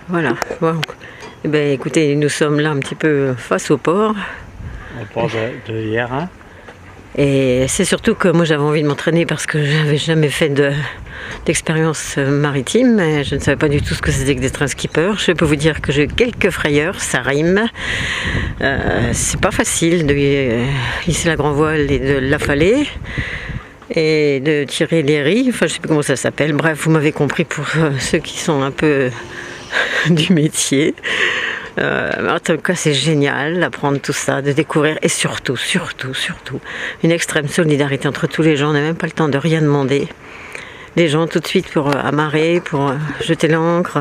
Voilà. Bon. Eh ben, écoutez, nous sommes là un petit peu face au port. Au port de hier, hein. Et c'est surtout que moi j'avais envie de m'entraîner parce que j'avais jamais fait d'expérience maritime. Et je ne savais pas du tout ce que c'était que d'être un skipper. Je peux vous dire que j'ai quelques frayeurs, ça rime. C'est pas facile de hisser la grand voile et de l'affaler. Et de tirer les ris, enfin je sais plus comment ça s'appelle. Bref, vous m'avez compris pour ceux qui sont un peu du métier. En tout cas, c'est génial d'apprendre tout ça, de découvrir et surtout, une extrême solidarité entre tous les gens. On n'a même pas le temps de rien demander. Les gens tout de suite pour amarrer, pour jeter l'ancre,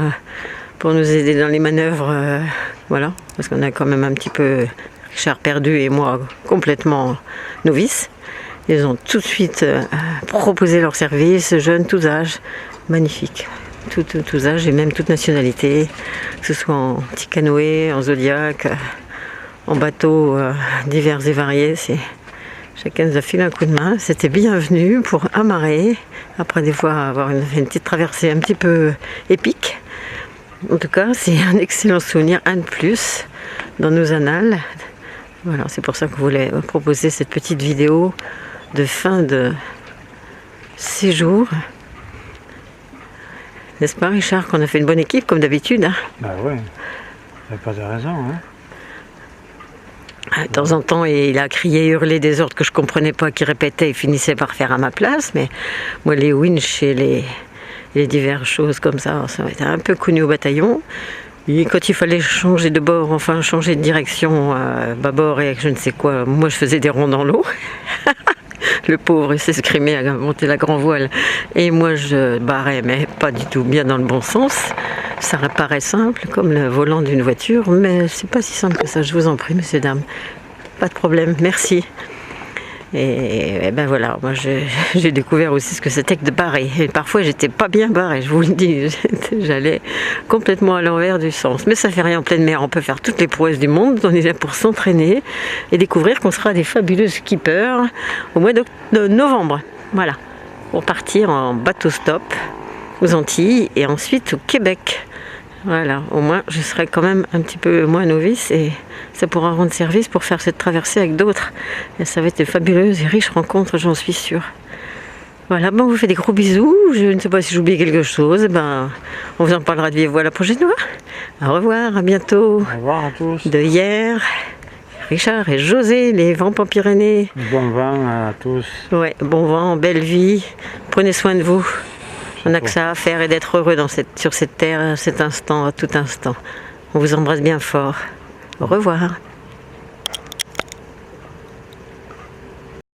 pour nous aider dans les manœuvres. Voilà, parce qu'on a quand même un petit peu Richard perdu et moi complètement novice. Ils ont tout de suite proposé leur service, jeunes, tous âges, magnifique. Tous âges et même toute nationalité, que ce soit en petit canoë, en zodiac, en bateau divers et variés. Chacun nous a filé un coup de main. C'était bienvenu pour amarrer, après des fois avoir une petite traversée un petit peu épique. En tout cas, c'est un excellent souvenir, un de plus dans nos annales. Voilà, c'est pour ça que je voulais proposer cette petite vidéo de fin de séjour. N'est-ce pas, Richard, qu'on a fait une bonne équipe, comme d'habitude, hein? Bah ouais, il n'y a pas de raison, hein. De temps en temps, il a crié, hurlé des ordres que je ne comprenais pas, qu'il répétait et finissait par faire à ma place. Mais moi, les winches et les diverses choses comme ça était un peu connu au bataillon. Et quand il fallait changer de bord, enfin changer de direction, bâbord et je ne sais quoi, moi je faisais des ronds dans l'eau. Le pauvre, il s'escrimait à monter la grand voile. Et moi, je barrais, mais pas du tout bien dans le bon sens. Ça paraît simple, comme le volant d'une voiture, mais c'est pas si simple que ça. Je vous en prie, messieurs, dames. Pas de problème, merci. Et ben voilà, moi j'ai découvert aussi ce que c'était que de barrer. Et parfois, j'étais pas bien barrée, je vous le dis. J'allais complètement à l'envers du sens. Mais ça fait rien en pleine mer, on peut faire toutes les prouesses du monde. On est là pour s'entraîner et découvrir qu'on sera des fabuleux skippers au mois de novembre. Voilà, pour partir en bateau stop aux Antilles et ensuite au Québec. Voilà, au moins je serai quand même un petit peu moins novice et ça pourra rendre service pour faire cette traversée avec d'autres. Et ça va être une fabuleuse et riche rencontre, j'en suis sûre. Voilà, bon, on vous fait des gros bisous. Je ne sais pas si j'ai oublié quelque chose. Ben, on vous en parlera de vive voix la prochaine fois. Au revoir, à bientôt. Au revoir à tous. De hier, Richard et José, les vents en Pyrénées. Bon vent à tous. Ouais, bon vent, belle vie. Prenez soin de vous. On n'a que ça à faire et d'être heureux sur cette terre, à cet instant, à tout instant. On vous embrasse bien fort. Au revoir.